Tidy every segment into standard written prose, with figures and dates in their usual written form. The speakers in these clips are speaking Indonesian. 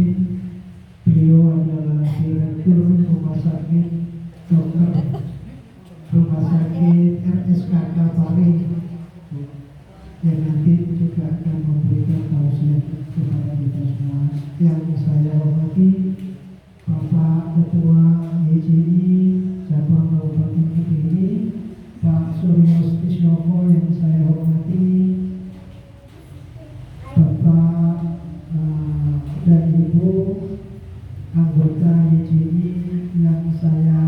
Muhyiddin. Beliau adalah Direktur Rumah Sakit Dokter Rumah Sakit RSKK Pari, yang nanti juga akan memberikan tausiah kepada kita semua. Yang saya hormati Bapak Ketua YJI Cabang Kabupaten Kediri, Pak Suryo Stisnoko. Yang saya hormati Bapak dan Ibu anggota YJI yang saya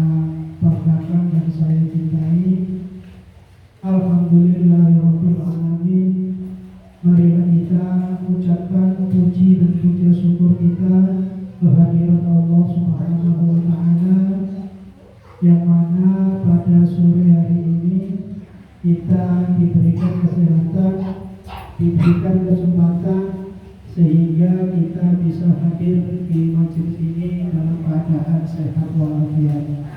banggakan dan saya cintai. Alhamdulillahirabbil alamin. Marilah kita ucapkan puji dan puja syukur kita kehadirat Allah Subhanahu wa taala, yang mana pada sore hari ini kita diberikan kesehatan, diberikan kesempatan sehingga kita bisa hadir di majelis ini dalam keadaan sehat walafiat.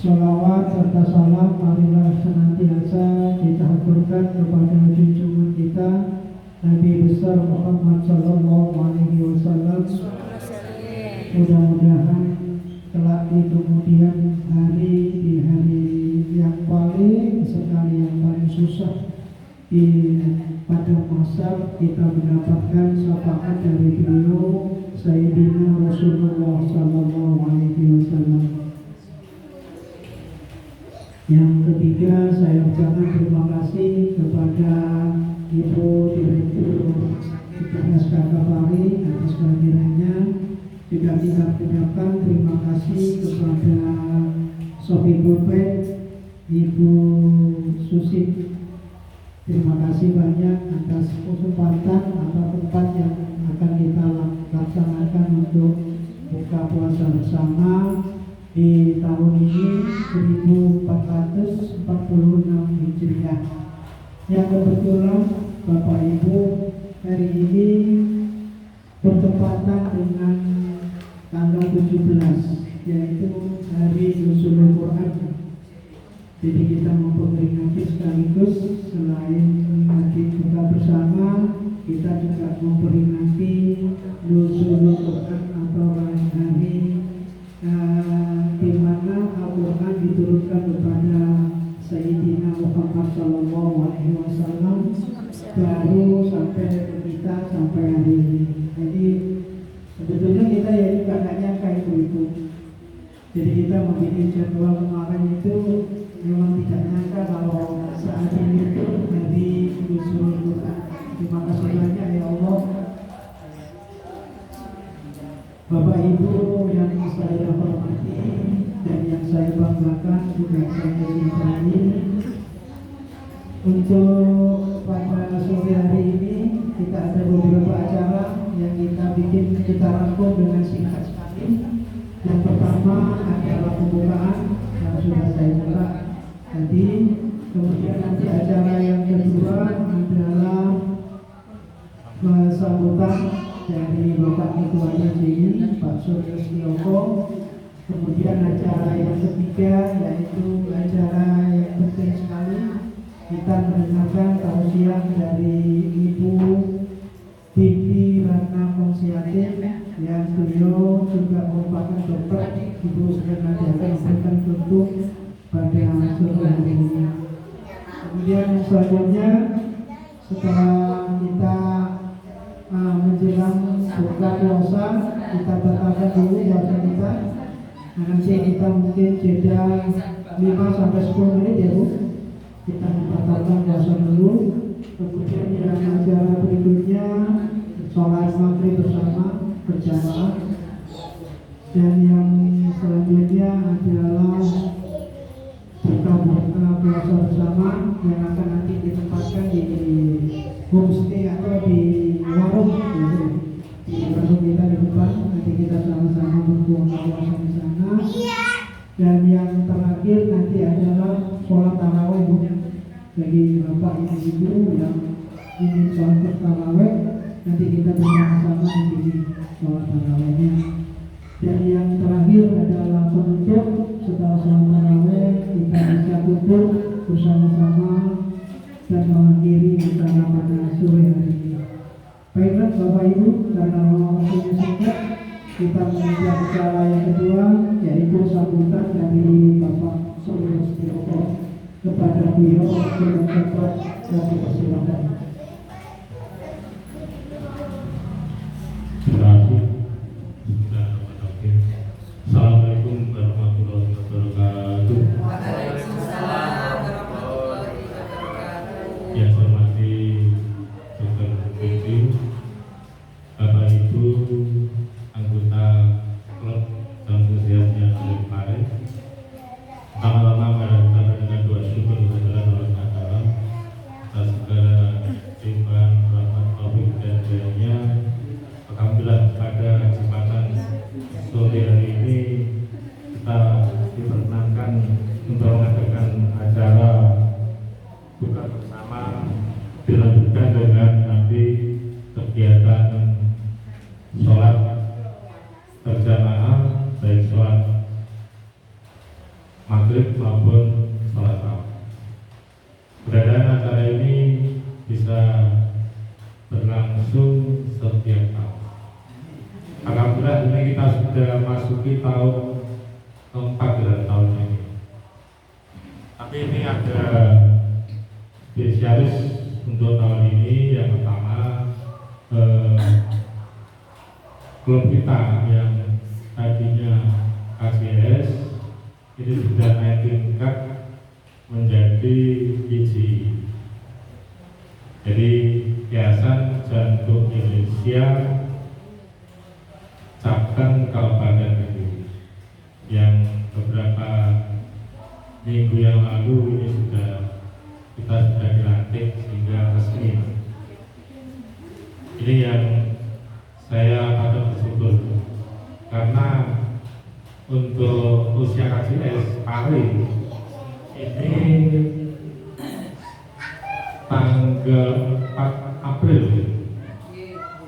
Sholawat serta salam marilah senantiasa kita haturkan kepada junjungan kita Nabi besar Muhammad Sallallahu Alaihi Wasallam. Mudah-mudahan kelak di kemudian hari, di hari yang paling sekali, yang paling susah di pada masa, kita mendapatkan syafaat dari beliau Sayyidina Rasulullah Sallallahu Alaihi Wasallam. Yang ketiga, saya ucapkan terima kasih kepada Ibu Direktur RSKK Pari atas kehadirannya. Juga kita ucapkan terima kasih kepada Sofi Pulpet, Ibu Susi. Terima kasih banyak atas kesempatan atau tempat yang akan kita laksanakan untuk buka puasa bersama di tahun ini 1446 Hijriah. Yang kebetulan Bapak Ibu hari ini bertepatan dengan tanggal 17, yaitu hari Nuzulul Quran. Jadi kita memperingati sekaligus, selain nanti buka bersama, kita juga memperingati Nuzulul Quran atau hari di mana Al-Quran diturunkan kepada Sayyidina Muhammad Sallallahu Alaihi Wasallam baru sampai ke kita sampai hari ini. Jadi sebetulnya kita ya juga nggak nyangka itu. Jadi kita memilih jadwal kemarin itu memang tidak nyangka kalau saat ini itu dari Nuzulul Quran. Terima kasih banyak ya Allah. Bapak Ibu yang saya hormati dan yang saya banggakan, juga saya cintai, untuk pada sore hari ini kita ada beberapa acara yang kita bikin, kita rangkum dengan singkat sekali. Yang pertama adalah pembukaan yang sudah saya buka tadi. Kemudian nanti acara yang kedua adalah sambutan dari Bapak Ketua YJI Pak Suryo Stisnoko. Kemudian acara yang ketiga yaitu acara yang penting sekali, kita mendengarkan tausiah dari Ibu Binti Ratna Konsiatin, yang beliau juga merupakan dokter. Ibu sedang akan memberikan bentuk pada sore hari ini. Kemudian yang selanjutnya, setelah kita menjelang buka puasa, kita batalkan dulu puasa kita. Nanti kita mungkin jeda 5-10 menit ya Bu. Kita batalkan puasa dulu. Kemudian yang acara berikutnya sholat maghrib bersama berjamaah. Dan yang selanjutnya adalah buka puasa bersama yang akan nanti ditempatkan di homestay atau di warung gitu. Di warung kita di depan, nanti kita sama-sama berbuka puasa di sana. Dan yang terakhir nanti adalah sholat tarawih bagi bapak ibu yang ingin sholat tarawih, nanti kita bersama-sama di sini sholat tarawihnya. Dan yang terakhir adalah penutup. Setelah sholat tarawih kita bisa kumpul bersama-sama dan mengakhiri bersama pada sore hari ini. Baiklah Bapak Ibu, karena waktunya singkat, kita menuju acara yang kedua, yaitu sambutan dari Bapak Suryo Setioko kepada beliau untuk mendapat dan dipersilakan. Terima kasih. Assalamualaikum warahmatullahi wabarakatuh. Waalaikumsalam warahmatullahi wabarakatuh. Yang saya hormati Dr. Budi, Bapak Ibu anggota klub dan sehat yang ada kemarin. Pertama-tama kita dengan doa syukur kepada Allah Taala atas segala limpahan rahmat taufik dan hidayahnya. Alhamdulillah pada kesempatan sore hari ini kita diperkenankan untuk mengadakan acara buka bersama dilanjutkan dengan nanti kegiatan sholat berjamaah baik sholat maghrib maupun sholat tarawih. Keberadaan acara ini bisa berlangsung setiap tahun. Alhamdulillah ini kita sudah masuki tahun keempat dalam tahun ini. Tapi ini ada spesialis untuk tahun ini. Yang pertama klub kita yang tadinya KCS ini sudah naik tingkat menjadi IGI. Jadi Yayasan Jantung Indonesia cabang Kabupaten Kediri yang beberapa minggu yang lalu ini kita sudah dilantik sehingga resmi. Ini yang saya patut bersyukur karena untuk usia KCS paling ini tanggal 4 April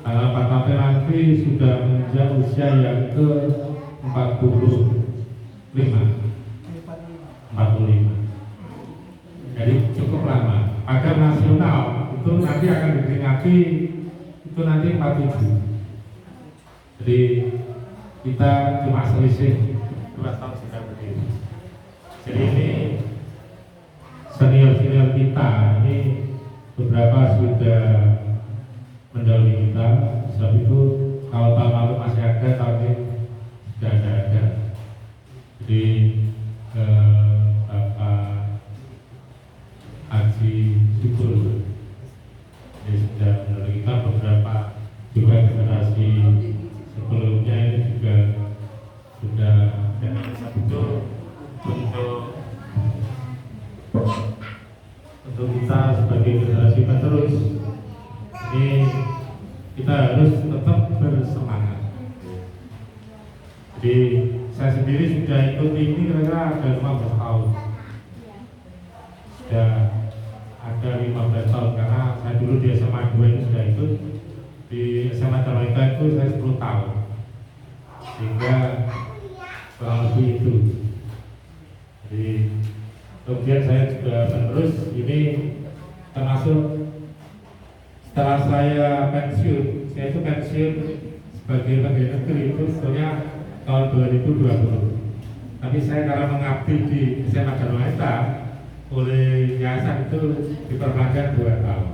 tanggal 4 April nanti sudah menginjak usia yang ke 45. Jadi cukup lama. Pada nasional itu nanti akan diperingati itu nanti 47. Jadi kita cuma selisih 2 tahun sudah berdiri. Jadi ini senior-senior kita ini beberapa sudah mendahului kita. Sebab itu kalau tahun lalu masih ada, tahun ini sudah ada. Jadi Bapak Haji Syukur ini sudah mendahului kita. Beberapa juga generasi sebelumnya ini juga sudah itu untuk kita sebagai generasi penerus ini kita harus tetap bersemangat. Jadi saya sendiri sudah ikut ini kira-kira ada 15 tahun. Sudah ada 15 tahun karena saya dulu di SMA 2 ini sudah ikut. Di SMA Dharma itu saya 10 tahun. Sehingga kurang lebih itu. Jadi kemudian saya juga menerus ini termasuk setelah saya pensiun. Saya itu pensiun sebagai pegawai negeri itu sebetulnya tahun 2020. Tapi saya karena mengabdi di SMA Dharma oleh yayasan itu diperpanjang 2 tahun.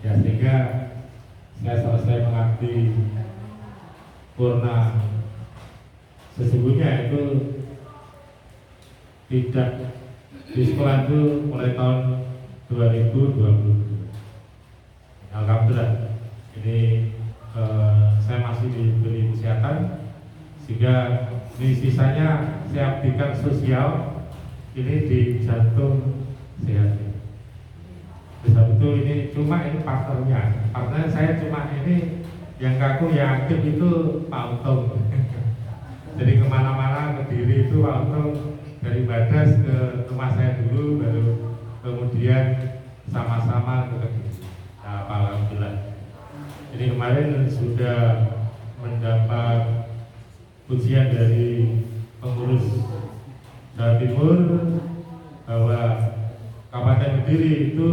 Ya sehingga saya selesai mengabdi purna sesungguhnya itu tidak di sekolah itu mulai tahun 2020. Alhamdulillah ini saya masih diberi kesehatan sehingga di sisanya saya abdikan sosial ini di jantung sehat. Sebab itu ini cuma ini partnernya saya cuma ini yang kaku yang aktif itu Pak Untung. Jadi kemana-mana ke Diri itu Pak Untung dari Badas ke rumah saya dulu, baru kemudian sama-sama ke Kediri. Nah, alhamdulillah. Jadi kemarin sudah mendapat pujian dari pengurus Jawa Timur bahwa Kabupaten Kediri itu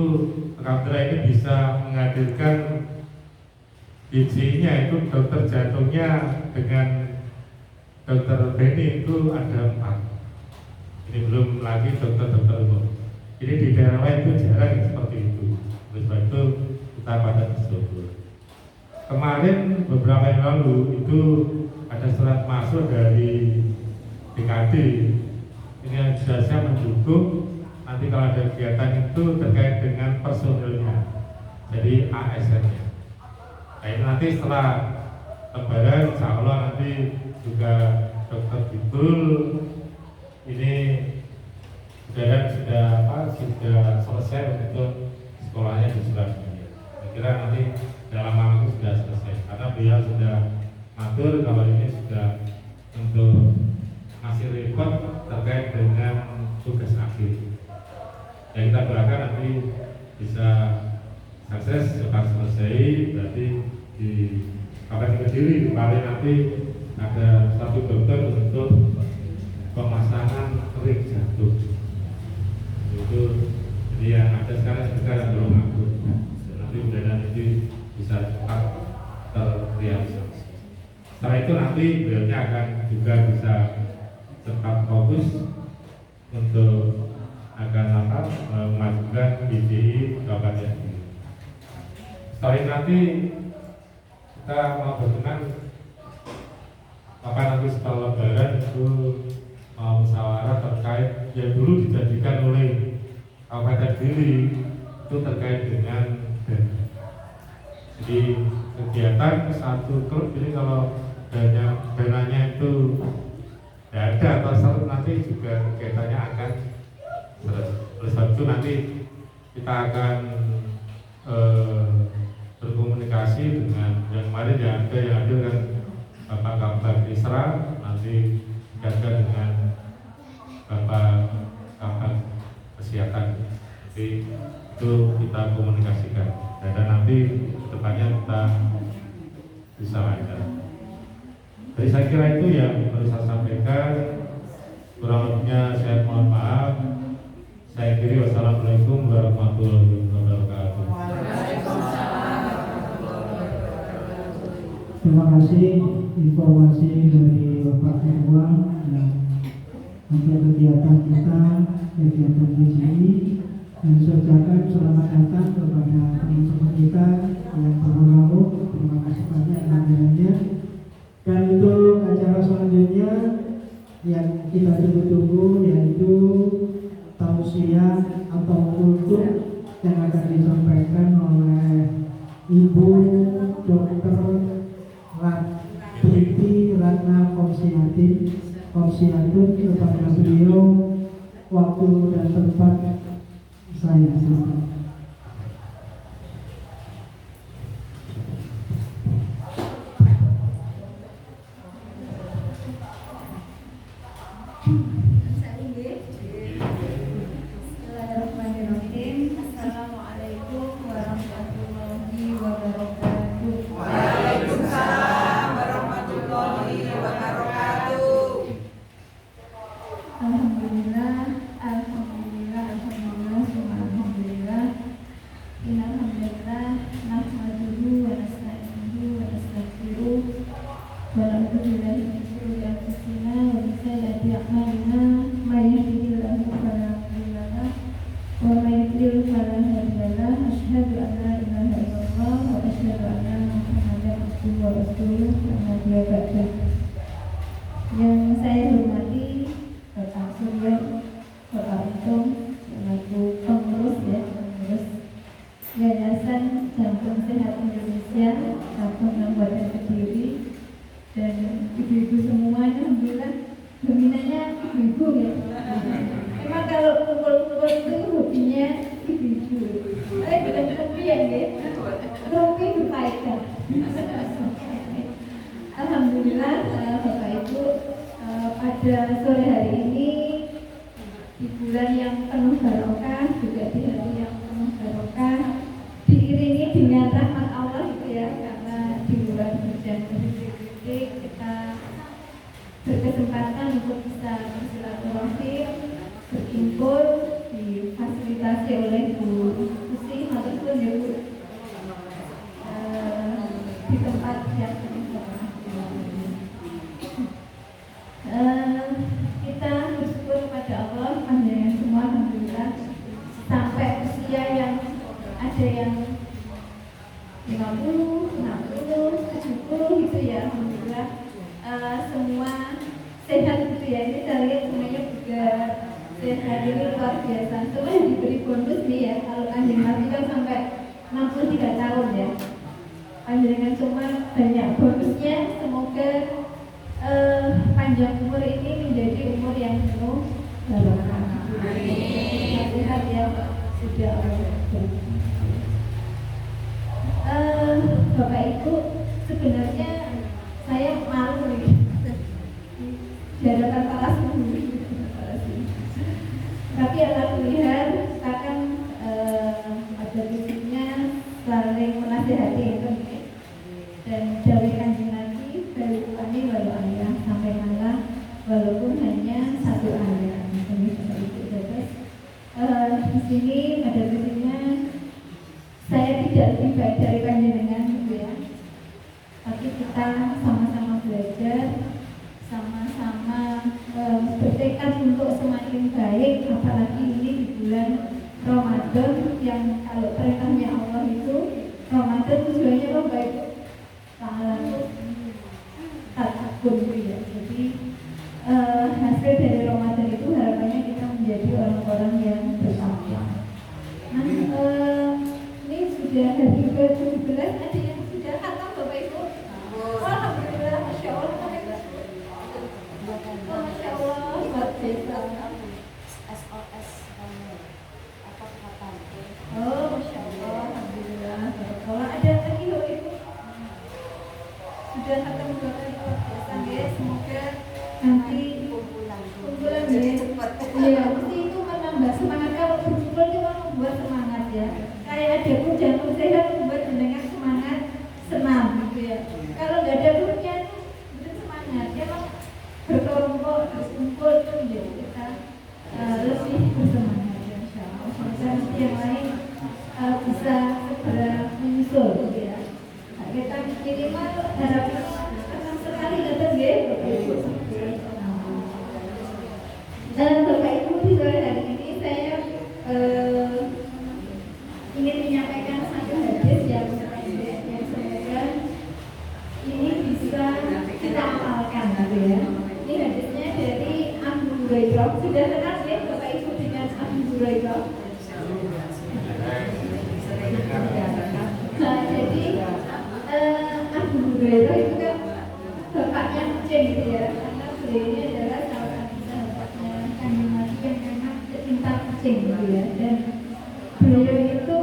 alhamdulillah ini bisa menghadirkan gizinya itu dokter jantungnya dengan dokter Beni itu ada 4. Ini belum lagi dokter-dokter umum. Ini di daerah lain itu jarang yang seperti itu. Oleh sebab itu kita pada bersyukur. Kemarin beberapa yang lalu itu ada surat masuk dari DKD. Ini yang sudah mendukung nanti kalau ada kegiatan itu terkait dengan personilnya, jadi ASN-nya. Nah ini nanti setelah Lebaran, insya Allah nanti juga dokter Bibul ini sudah selesai untuk sekolahnya di Surabaya. Saya kira nanti dalam waktu sudah selesai karena beliau sudah matur kalau ini sudah untuk ngasih report terkait dengan tugas akhir. Ya kita doakan nanti bisa sukses cepat selesai. Berarti di Kabupaten Kediri kemarin nanti ada satu dokter untuk pemasangan ring jantung. Itu jadi yang ada sekarang belum aku. Nanti mudah-mudahan itu bisa cepat terrealisasi. Setelah itu nanti beliaunya akan juga bisa cepat fokus untuk akan memajukan BDI Kabupaten. Setelah ini nanti kita mau berkenan nanti setelah Lebaran itu musyawarah terkait yang dulu dijadikan oleh Kabupaten Kediri itu terkait dengan dana. Jadi kegiatan satu klub ini kalau dananya itu tidak ada atau seret nanti juga kegiatannya akan seret. Oleh sebab itu nanti kita akan berkomunikasi dengan yang kemarin yang ada kan Bapak Kabar Isra, nanti jaga dengan Bapak Kabar Kesehatan. Jadi itu kita komunikasikan dan nanti depannya kita bisa lancar. Jadi saya kira itu yang perlu saya sampaikan. Kurang lebihnya saya mohon maaf. Saya kiri wassalamualaikum warahmatullahi wabarakatuh. Terima kasih informasi dari Bapak Ketua yang untuk kegiatan kita, kegiatan di sini, dan saya ucapkan selamat datang kepada teman-teman kita yang baru lalu. Terima kasih banyak kehadirannya. Dan untuk acara selanjutnya yang kita tunggu-tunggu yaitu tausiah atau kultur yang akan disampaikan oleh Ibu Dr. Priti Ratna Komsiatun. Kepada beliau waktu dan tempat saya silakan. Bismillahirrahmanirrahim. Assalamualaikum warahmatullahi wabarakatuh. Waalaikumsalam warahmatullahi wabarakatuh. Alhamdulillah. Innalhamdulillah nahmaduhu wa nasta'inuhu wa nastaghfiruh wa na'udzu billahi min shururi anfusina wa min sayyiati a'malina may yahdihillahu fala mudilla lahu wa may yudlil fala hadiya lahu asyhadu an la ilaha illallah wa asyhadu anna Muhammadan abduhu wa rasuluh amma ba'du. Yang saya hormati Bapak Suryo, Bapak Untung selaku pengurus Yayasan Jantung Sehat Indonesia cabang Kabupaten Kediri, dan ibu-ibu semuanya, alhamdulillah dominannya ibu-ibu ya. Memang kalau kumpul-kumpul itu hobinya ibu-ibu. Bukan kepian ya, tapi berfaedah. Alhamdulillah Bapak Ibu, pada sore hari ini di bulan yang penuh barokah, juga di hari yang penuh barokah, diiringi dengan rahmat Allah gitu ya, karena di luar hujan kritik kita berkesempatan untuk bisa bersilaturahim, berkumpul, difasilitasi oleh Bu Susi, matur nuwun ya Bu. di tempat yang pernah kita bersyukur kepada Allah panjenengan semua, alhamdulillah, sampai usia yang ada yang 50, 60, 70 gitu ya, alhamdulillah. Semua sehat gitu ya. Ini saya lihat semuanya juga sehat, ini luar biasa. Semua yang diberi bonus nih ya. Kalau Kanjeng Nabi kan sampai 63 tahun ya. Panjenengan semua banyak bonusnya. Semoga panjang umur ini menjadi umur yang penuh barokah. Sehat ya, sudah Bapak Ibu, sebenarnya saya malu nih di hadapan para sendiri. Tapi alhamdulillah kita kan pada prinsipnya saling menasihati ya, dan dari Kanjeng Nabi berupani walau ayah sampai malah walaupun hanya satu ayat. Ini Bapak Ibu terus di sini pada prinsipnya saya tidak lebih baik dari panjenengan gitu ya. Tapi kita sama-sama belajar, sama-sama bertekad untuk semakin baik, apalagi ini di bulan Ramadan yang kalau perintahnya Allah itu Ramadan tujuannya apa baik? Takut ya. Jadi hasil dari Ramadan itu harapannya kita menjadi orang-orang yang bertakwa. Nah, ini sudah hari ke-17, ada yang sudah khatam Bapak Ibu? Alhamdulillah, Masya Allah. Masya Allah, luar biasa. SOS apa khatam? Oh, Masya Allah, Alhamdulillah. Kalau ada lagi Bapak Ibu? Sudah khatam Bapak Ibu? Biasa ya, semoga nanti kumpulan ya. Iya, mesti itu menambah semangat. Kalau berkumpul itu membuat semangat ya. Kayak ada pun jantung sehat membuat jenengan semangat senam gitu ya. Kalau nggak ada grupnya itu semangat. Kalau berkelompok berkumpul itu menjadi kita lebih bersemangat ya, insya Allah. Semoga yang lain bisa segera menyusul gitu ya. Nah, kita minimal harapan akan sekali datang ya Bapak Ibu. Dan Bapak Ibu di sore hari ini saya ingin menyampaikan satu hadis yang semoga ini bisa kita amalkan gitu ya. Ini hadisnya dari Abu Hurairah. Sudah kenal ya Bapak Ibu dengan Abu Hurairah? Nah, jadi Abu Hurairah itu kan bapaknya kucing gitu ya, karena beliau ini adalah salah satu sahabatnya Kanjeng Nabi yang memang pecinta kucing gitu ya. Dan beliau itu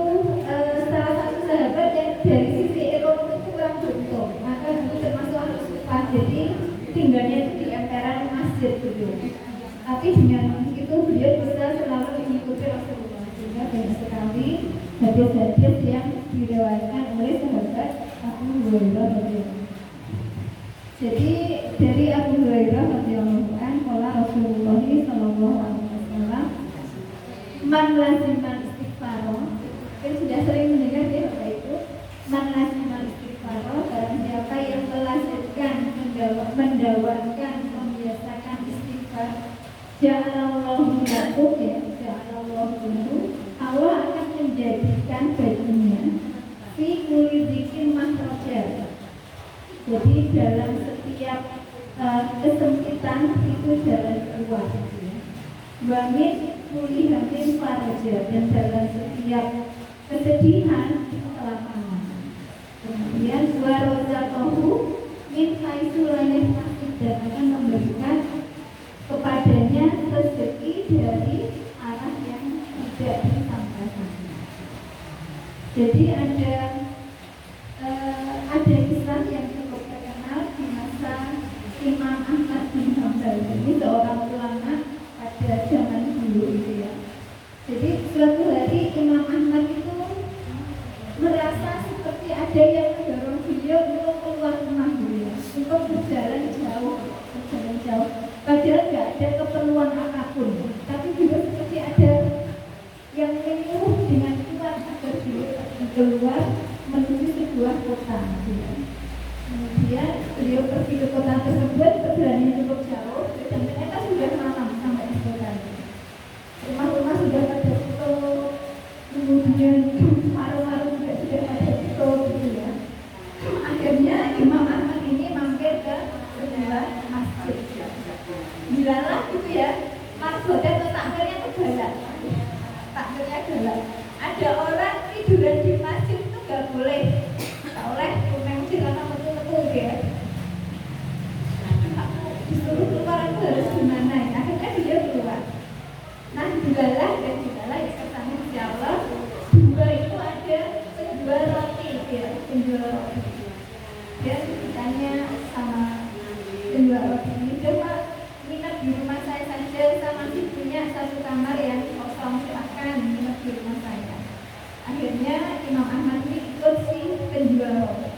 salah satu sahabat yang dari sisi ekonomi kurang beruntung, maka dulu termasuk harus upah, jadi tinggalnya itu di emperan masjid gitu. Tapi dengan itu beliau bisa selalu mengikuti Rasulullah, sehingga banyak sekali hadis-hadis yang diriwayatkan oleh sahabat Abu Hurairah radhiyallahu. Jadi dari Abu Hurairah radhiyallahu anhu, qala Rasulullah sallallahu alaihi wasallam, man laziman istighfaro. Kan sudah sering mendengar ya Bapak Ibu, man laziman istighfaro, barang siapa yang melazimkan, mendawakan, membiasakan istighfar, ja'alallahu lahu ya, ja'alallahu lahu, Allah akan menjadikan baginya fi kulli dzikrin makhraja. Jadi dalam setiap kesempitan itu jalan keluar gitu ya. Wa min kulli hammin faraja, dan dalam setiap kesedihan itu kelapangan. Kemudian wa razaqahu min haitsu la yahtasib, dan akan memberikan kepadanya rezeki dari arah yang tidak disangka-sangka. Jadi ada kisah yang cukup terkenal di masa Imam Ahmad bin Hanbal. Ini seorang ulama pada zaman dulu itu ya. Jadi suatu hari Imam Ahmad itu merasa seperti ada yang mendorong beliau untuk keluar rumah beliau, untuk berjalan jauh. Padahal nggak ada keperluan apapun, tapi juga seperti ada yang menyuruh dengan kuat agar beliau keluar menuju sebuah kota. kota tersebut perjalanannya cukup jauh dan ternyata sudah malam sampai di kota. Rumah-rumah sudah pada tutup, kemudian warung-warung juga sudah pada tutup gitu ya. Akhirnya Imam Ahmad ini mampir ke sebuah masjid. Dilalah gitu ya, maksudnya atau takmirnya itu galak. Takmirnya galak. Ada orang tiduran di masjid itu nggak boleh. Tak oleh memang silakan betul-betul ya. Disuruh keluar itu harus gimana ya? Akhirnya dia keluar. Nah, dilalah dan dilalah ya kesannya insya Allah. Dua itu ada sebuah roti ya, penjual roti. Dia ditanya sama penjual roti ini, coba nginep di rumah saya saja, saya masih punya satu kamar yang kosong, silakan nginep di rumah saya. Akhirnya Imam Ahmad ini ikut si penjual roti.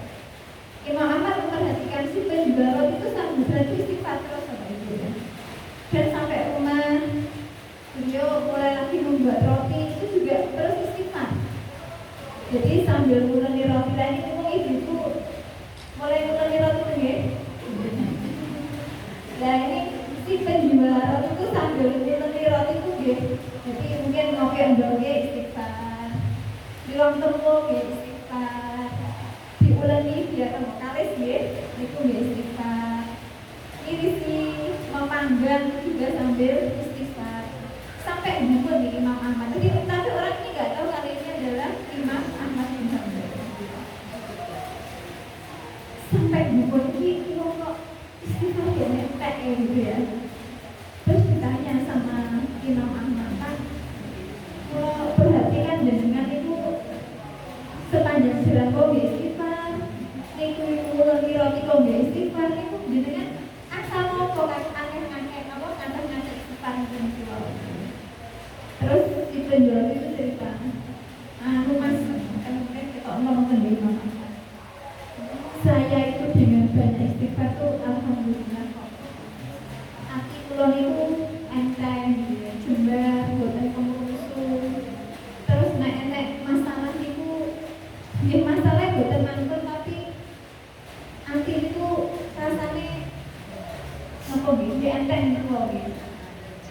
Imam Ahmad memperhatikan si penjual roti itu sambil berarti istighfar terus sama ibu ya. Dan sampai rumah beliau mulai lagi membuat roti itu juga terus istighfar. Jadi sambil nguleni roti lagi itu mulai nguleni roti ya. Nah ini si penjual roti itu sambil nguleni roti itu ya. Jadi mungkin ngopi endornya istighfar, di ruang temu ya istighfar, diuleni biar kamu kalis ya, itu ya istighfar. Ini si memanggang juga sambil istighfar. Sampai dukun nih Imam Ahmad. Jadi tapi orang ini nggak tahu kali ini adalah Imam Ahmad bin Hanbal. Sampai dukun ini kok istighfar dia nempel gitu ya. Terus ditanya sama Imam Ahmad, Pak, kalau perhatikan dengan itu sepanjang jalan kok nggak istighfar, niku lagi roti kok nggak istighfar, niku jenengan asal mau kok aneh-aneh apa kata-kata istighfar itu. Terus si penjual itu cerita, mas, kemudian kita ngomong ke Imam Ahmad, saya itu dengan banyak istighfar tuh alhamdulillah kok. Hati kulon itu enteng, jembar, buatan pengurusu. Terus nek masalah itu, ya masalahnya buatan mantul tapi hati itu rasanya apa gitu, enteng gitu loh gitu.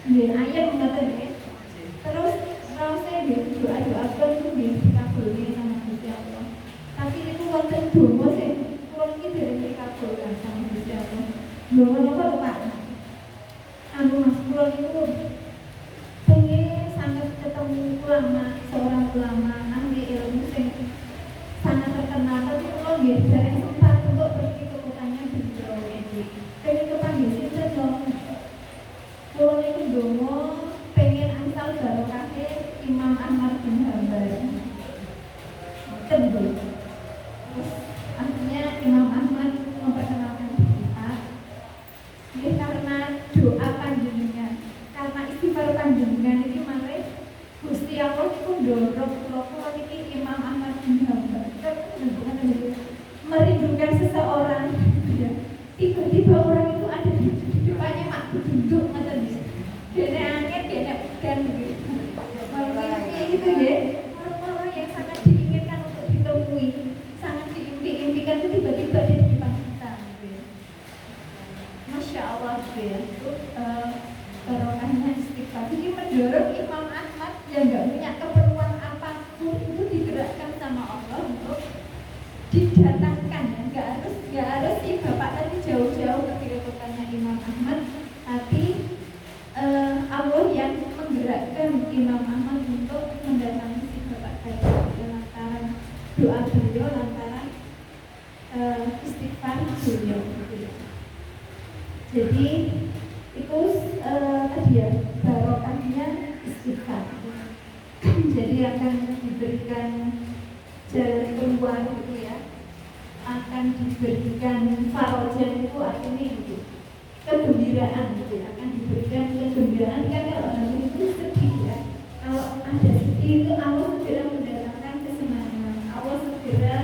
Dia ayam nggak ya. Terus kalau saya doa-doakan itu dikabulkan sama Gusti Allah. Tapi itu wonten donga sing kula iki dereng dikabulkan sama Gusti Allah. Donga napa lho Pak? Mas kula itu pengen sangat ketemu ulama, seorang ulama ahli ilmu sing sangat terkenal. Tapi kula nggih dereng sempat untuk pergi ke kotanya beliau ini. Pengen kepanggil sinten lho. Kula itu donga pengen asal barokahnya Imam Ahmad bin Hanbal. Terus akhirnya Imam Ahmad memperkenalkan kita. Ini karena doa panjenengan, karena istighfar panjenengan ini malah Gusti Allah itu dorong kalau ini Imam Ahmad bin Hanbal. Kita merindukan seseorang. Tiba-tiba orang itu ada di depannya mak duduk macam ini. Dene angin, dene dan begitu. Maksudnya gitu ya, orang-orang yang sangat diinginkan untuk ditemui, sangat diimpikan itu tiba-tiba di depan kita. Masya Allah ya, itu barokahnya istighfar. Jadi mendorong Imam Ahmad yang nggak punya keperluan apapun itu digerakkan sama Allah untuk didatangkan ya, nggak harus si bapak tadi jauh-jauh ketika bertanya Imam Ahmad, tapi Allah yang menggerakkan Imam Ahmad untuk mendatangi si bapak tadi lantaran doa beliau, lantaran istighfar beliau. Jadi itu tadi ya barokahnya istighfar. Jadi akan diberikan jalan keluar gitu ya, akan diberikan farajan itu artinya itu kegembiraan gitu ya, akan diberikan kegembiraan. Kan kalau orang itu sedih ya, kalau ada sedih itu Allah segera mendatangkan kesenangan, Allah segera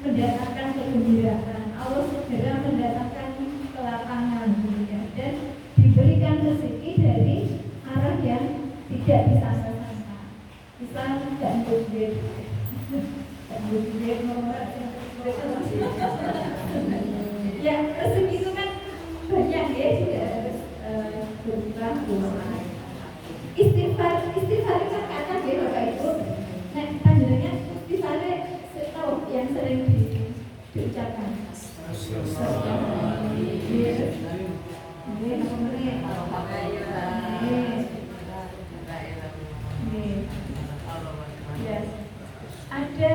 mendatangkan kegembiraan, Allah segera mendatangkan kelapangan gitu ya, dan diberikan rezeki dari arah yang tidak disangka-sangka. Misal tidak budget, ya rezeki itu kan diucapkan. Apa meneh? Yes. Ada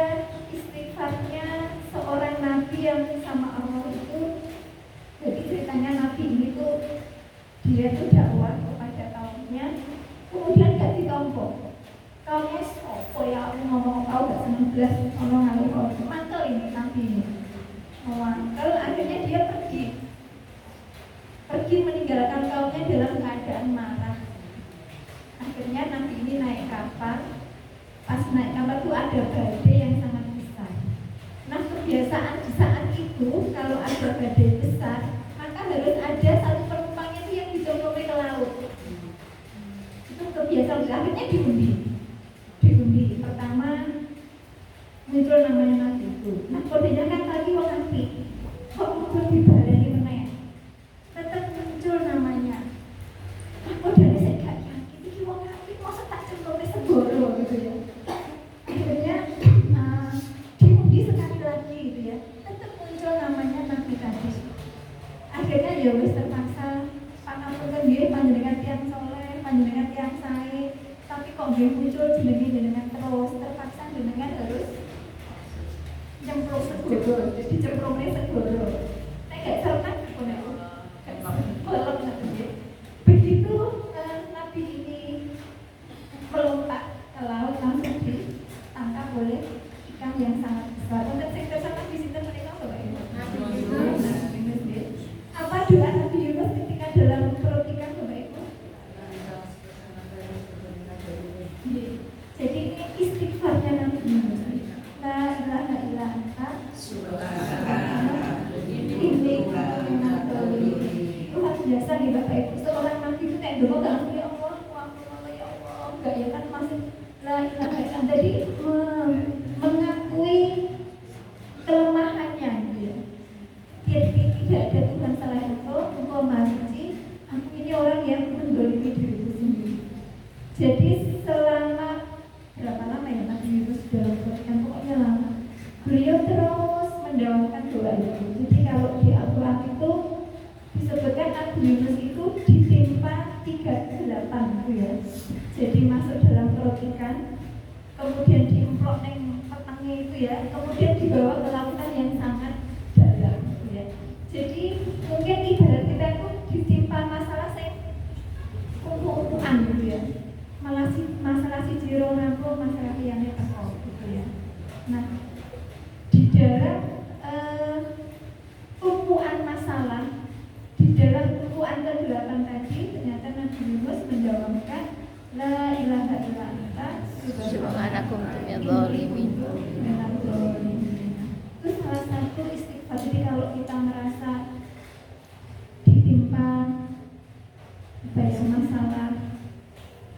istighfarnya seorang nabi yang sama Allah itu. Jadi ceritanya nabi ini tuh dia tuh dakwah kepada kaumnya, kemudian gak ditompok. Kaumnya sopo ya aku ngomong kau gak seneng belas ngomong aku mantel ini nabi ini. Mantel akhirnya dia pergi meninggalkan kaumnya dalam keadaan marah. Akhirnya nabi ini naik kapal. Pas naik kapal itu ada badai yang sangat besar. Nah kebiasaan di saat itu kalau ada badai besar, maka harus ada satu penumpangnya itu yang dicomblori ke laut. Itu kebiasaan. Akhirnya diundi. Pertama muncul namanya nabi itu. Nah kodenya kan tadi wong apik. Kok muncul di baleni meneh? Tetap muncul namanya. Nah kodenya saya gak yakin iki wong apik mosok tak cemplungke segoro gitu ya. Akhirnya diundi sekali lagi gitu ya. Tetap muncul namanya nabi tadi. Akhirnya ya wis terpaksa pangapunten nggih panjenengan tiyang saleh, panjenengan tiyang sae, tapi kok nggih muncul jenengan terus terpaksa jenengan harus nyemplung segoro, jadi cemplungnya segoro. Saya gak cermat punya belum nanti. Begitu nabi ini melompat ke laut langsung ditangkap oleh ikan yang sangat besar. Untuk sektor sama di situ mereka Bapak Ibu. Apa doa Nabi Yunus ketika dalam perut ikan Bapak Ibu? Jadi ini istighfarnya Nabi Yunus. La ilaha illa anta luar biasa nih Bapak Ibu. Seorang Nabi itu kayak dulu gak ya Allah, ya Allah, enggak ya kan masih la ilaha illa anta. Jadi mengakui kelemahannya gitu ya. Tidak ada Tuhan selain Engkau Maha Suci. Aku ini orang yang mendolimi diriku sendiri. Jadi selama berapa lama ya Nabi Yunus dalam perhatian, pokoknya lama. Beliau terus mendoakan doa itu. Jadi kalau di Al-Quran itu disebutkan Nabi Yunus itu ditimpa 38 gitu ya. Jadi masuk dalam perut ikan, kemudian diemplok neng petangnya itu ya, kemudian dibawa ke lautan yang sangat dalam gitu ya. Jadi mungkin ibarat kita itu ditimpa masalah yang umum-umuman gitu ya. Masalah si jiro nampu, masalah yang teko gitu ya. Nah, di dalam tumpuan masalah, di dalam tumpuan ke-8 tadi, ternyata Nabi Yunus menjawabkan la ilaha illa anta subhanakum minadz dzalimin. Itu salah satu istighfar. Jadi kalau kita merasa ditimpa banyak masalah,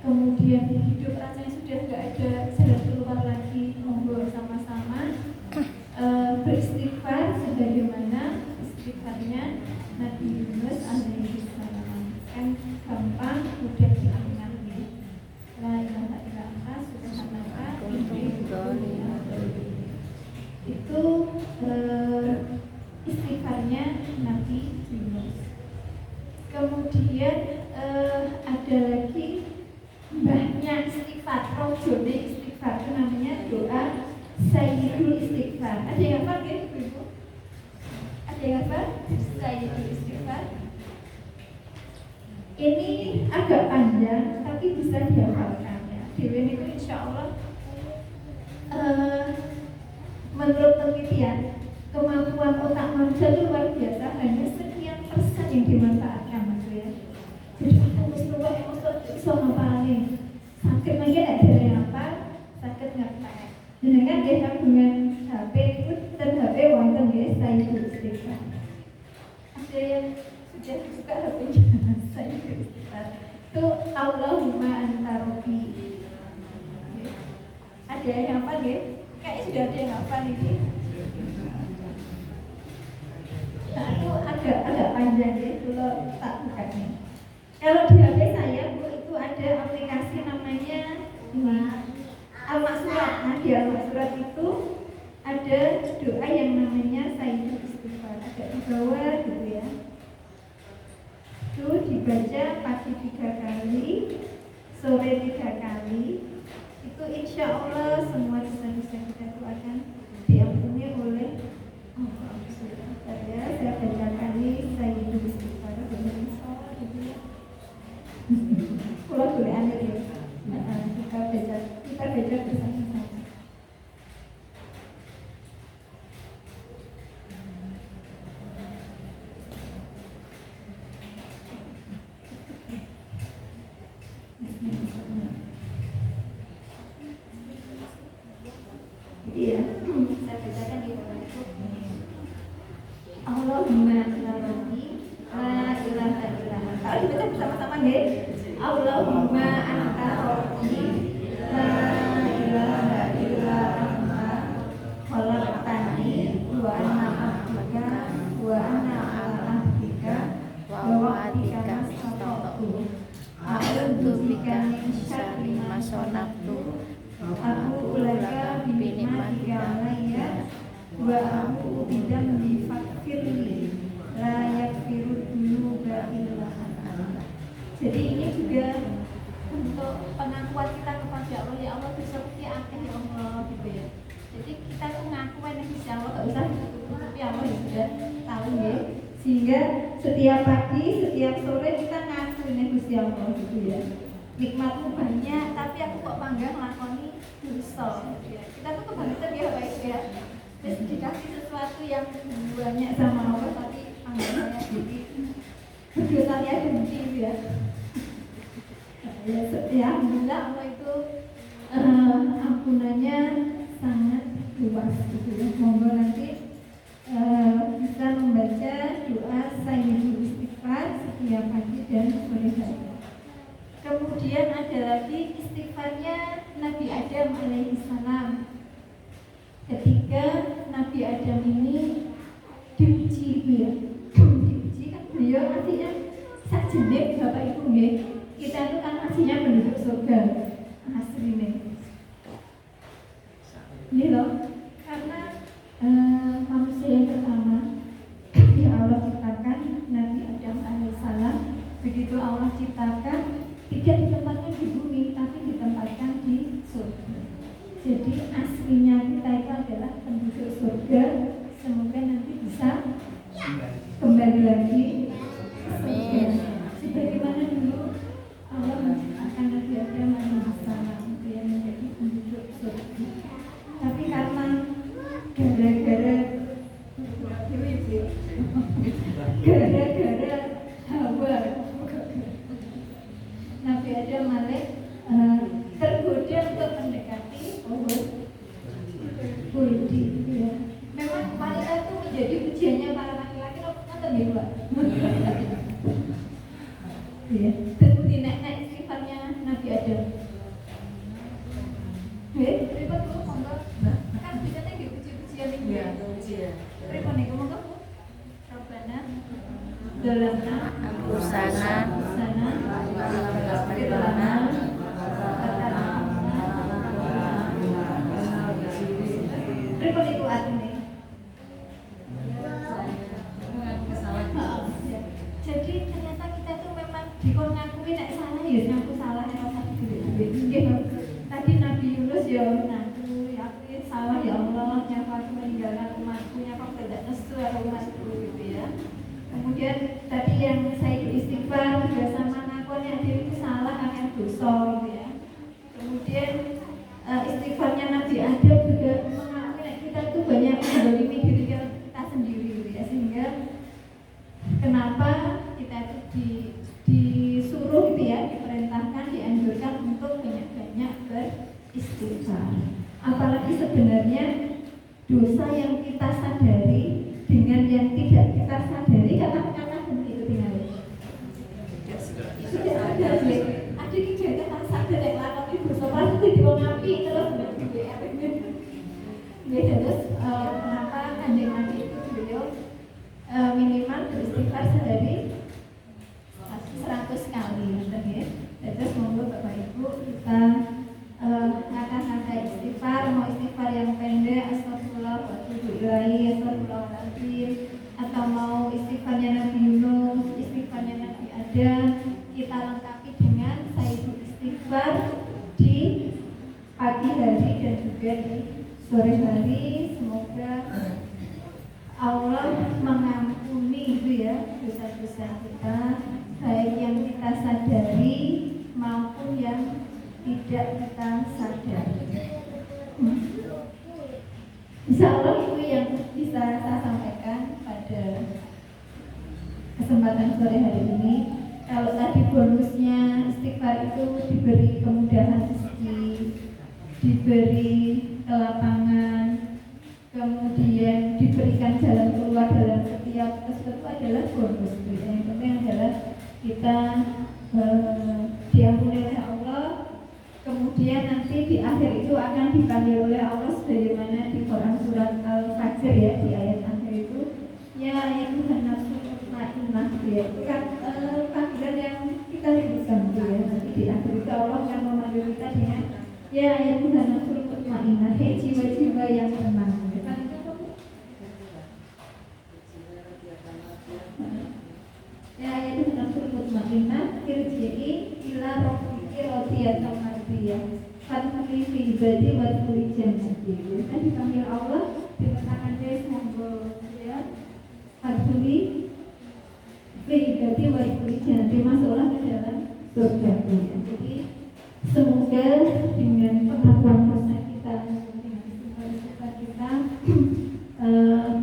kemudian hidup rasanya sudah nggak ada jalan keluar lagi, monggo sama-sama beristighfar sebagaimana istighfarnya Nabi Yunus alaihi salam. Kan gampang, mudah diingat ya. La ilaha illa anta subhanaka inni itu istighfarnya Nabi Yunus. Kemudian ada lagi mbahnya istighfar, rojone istighfar itu namanya doa Sayyidul Istighfar. Ada yang apa ya Ibu? Ada yang apa? Sayyidul Istighfar. Ini agak panjang tapi bisa dihafalkan ya. Dewi itu insya Allah menurut penelitian kemampuan otak manusia itu luar biasa, hanya sekian persen yang dimanfaatkan gitu ya. Jadi aku mesti bisa ngapalin sakit lagi ada yang apa sakit ngapal dengan dia dengan HP itu dan HP wonten ya saya istighfar. Ada yang sudah buka HP-nya saya istighfar itu Allahumma anta rabbi. Ada yang apa ya? Kayaknya sudah ada yang apa nih? Nah itu agak panjang ya, dulu tak bukanya. Kalau di HP saya Bu itu ada aplikasi namanya ini Al-Maksurat. Nah di Al-Maksurat itu ada doa yang namanya Sayyidul sore 3 kali. Itu insya Allah semua dosa-dosa kita itu akan diampuni oleh Allah. Saya bacakan ini, saya hidup istighfar dengan sholat gitu ya. Kalau boleh anda ya, kita baca bersama-sama. Iya, saya bacakan di bawah itu. Allahumma rabbi la ilaha illa anta. Ayo dibaca bersama-sama ya. Allahumma anta rabbi la ilaha illa anta khalaqtani wa ana abduka wa ana ala ahdika wa wa'dika mastata'tu. A'udzu bika min syarri ma sana'tu. Aku laka binikmatika alayya wa aku bidam bifakirli la yakfiru dunuba illa anta. Jadi ini juga untuk pengakuan kita kepada Allah, ya Allah bersepi akeh ya Allah gitu ya. Jadi kita tuh ngaku nek Gusti Allah, gak usah ditutupi, Allah ya sudah tahu ya. Sehingga setiap pagi, setiap sore kita ngaku nek Gusti Allah gitu ya. Nikmatmu banyak, tapi aku kok bangga ngelakoni dosa gitu ya. Kita tuh kebangetan ya Pak ya. Terus dikasih sesuatu yang banyak sama Allah, tapi anggapnya jadi berdosa ya benci gitu ya. Ya, alhamdulillah Allah itu ampunannya sangat luas gitu ya. Monggo nanti bisa membaca doa Sayyidul Istighfar setiap pagi dan sore hari. Kemudian ada lagi istighfarnya Nabi Adam alaihissalam. Ketika Nabi Adam ini diuji ya, diuji kan beliau artinya sakjane Bapak Ibu ya. Kita itu kan aslinya penduduk surga aslinya. Ini loh, karena manusia yang pertama yang Allah ciptakan Nabi Adam alaihissalam. Begitu Allah ciptakan, tidak ditempatkan di bumi, tapi ditempatkan di surga. Jadi aslinya kita itu adalah penduduk surga. Semoga nanti bisa kembali lagi ke surga. Sebagaimana dulu Allah menciptakan Nabi Adam alaihissalam itu yang menjadi penduduk surga. Tapi karena gara-gara Hawa, Nabi Adam tergoda untuk mendekati pohon kuldi ya. Memang wanita itu menjadi ujiannya para laki-laki, nonton ya Pak. Ya, teruti naik istighfarnya Nabi Adam. Ribet Bu, monggo. Kan biasanya di uji-ujian ini. Iya, ujian. Ribet nih, monggo Bu. Rabbana dalamna Busana firlana ribet itu artinya. Jadi ternyata kita tuh memang dikon ngakui nek salah ya ngaku salah nek ora gede-gede. Tadi Nabi Yunus ya ngaku ya aku salah ya Allah, nyapa aku meninggalkan umatku, nyapa tidak nesu ya umatku gitu ya. Kemudian tadi yang saya istighfar juga sama ngakuannya diri itu salah akan dosa gitu ya. Kemudian istighfarnya Nabi Adam juga mengakui nek kita tuh banyak mendolimi diri kita sendiri gitu ya. Sehingga kenapa kita itu disuruh gitu ya, diperintahkan, dianjurkan untuk banyak-banyak beristighfar. Apalagi sebenarnya dosa yang kita sadari dengan yang tidak kita sadari karena henti itu tinggal. Sudah ada sih. Ada kita tak sadar yang lakoni dosa pasti diwanapi terus terus kenapa Kanjeng Nabi itu beliau minimal beristighfar sehari 100 kali ya. Terus monggo Bapak Ibu kita kata-kata istighfar, mau istighfar yang pendek astagfirullah wa atubu ilaihi, astagfirullahaladzim, atau mau istighfarnya Nabi Yunus, istighfarnya Nabi Adam, kita lengkapi dengan Sayyidul Istighfar dosa-dosa kita, baik yang kita sadari maupun yang tidak kita sadari. Insya Allah itu yang bisa saya sampaikan pada kesempatan sore hari ini. Kalau tadi bonusnya istighfar itu diberi kemudahan rezeki, diberi kelapangan, kemudian diberikan jalan keluar dalam setiap sesuatu adalah bonus. Yang penting adalah kita diampuni oleh Allah, kemudian nanti di akhir itu akan dipanggil oleh Allah sebagaimana di Quran surat Al-Fajr ya, di ayat akhir itu ya Tuhan nafsu mutmainnah ya, itu kan panggilan yang kita rindukan ya. Nanti di akhir itu Allah akan memanggil kita dengan ya Tuhan nafsu mutmainnah, hei jiwa-jiwa yang tenang. Ya itu nafsul mutmainnah irji'i ila rabbiki radiyatan mardiyah fadkhuli fi ibadi wadkhuli jannati. Kita dipanggil Allah dengan tangan dia monggo ya, fadkhuli fi ibadi wadkhuli jannati, masuklah ke dalam surga. Jadi semoga dengan pengakuan dosa kita, dengan istighfar kita,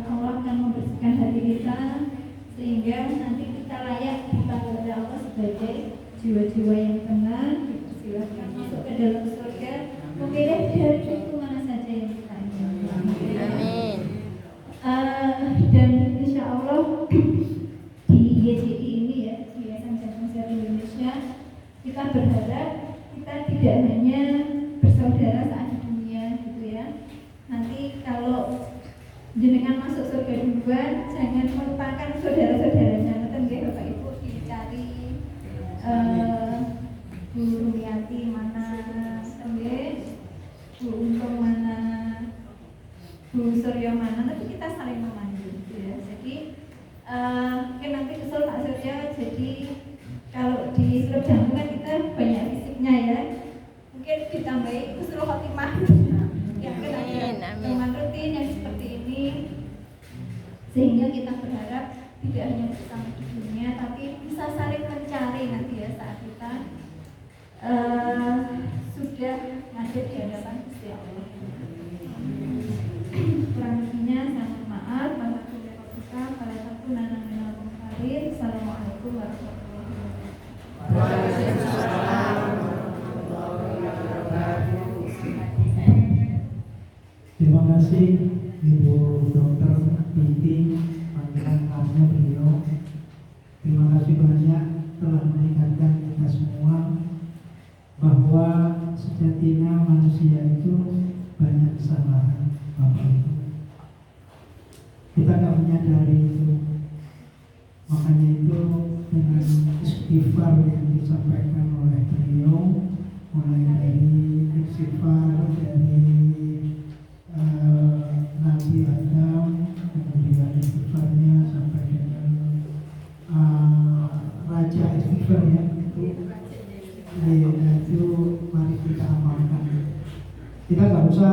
Allah akan membersihkan hati kita sehingga nanti kita layak dipanggil oleh Allah sebagai jiwa-jiwa yang tenang, dipersilakan masuk ke dalam surga, memilih dari pintu mana saja yang kita inginkan. Amin. Dan insya Allah di YJI ini ya, di Yayasan Jantung Sehat Indonesia, kita berharap kita tidak hanya bersaudara saat di dunia gitu ya. Nanti kalau jenengan masuk surga duluan, jangan melupakan saudara-saudaranya. Nanti Bapak Ibu dicari Bu Rumiati mana, Bu Untung mana, Bu Suryo mana, nanti kita saling memanggil ya. Jadi mungkin nanti kesel Pak Suryo, jadi kalau di klub jantung kan kita banyak fisiknya ya, mungkin ditambahi husnul khotimah yang kan ada teman rutin yang seperti ini, sehingga kita berharap tidak hanya bersama di dunia tapi bisa saling mencari nanti ya saat kita sudah hadir di hadapan Gusti Allah. Kurang lebihnya saya mohon maaf. Assalamualaikum warahmatullahi wabarakatuh. Terima kasih Ibu Dokter Binti, panggilan khasnya beliau. Terima kasih banyak telah mengingatkan kita semua bahwa sejatinya manusia itu banyak kesalahan, Bapak Ibu. Kita nggak menyadari itu. Makanya itu dengan istighfar yang disampaikan oleh beliau, mulai dari istighfar dari Nabi Adam, kemudian istighfarnya sampai dengan Raja istighfar ya, itu mari kita amalkan. Kita nggak usah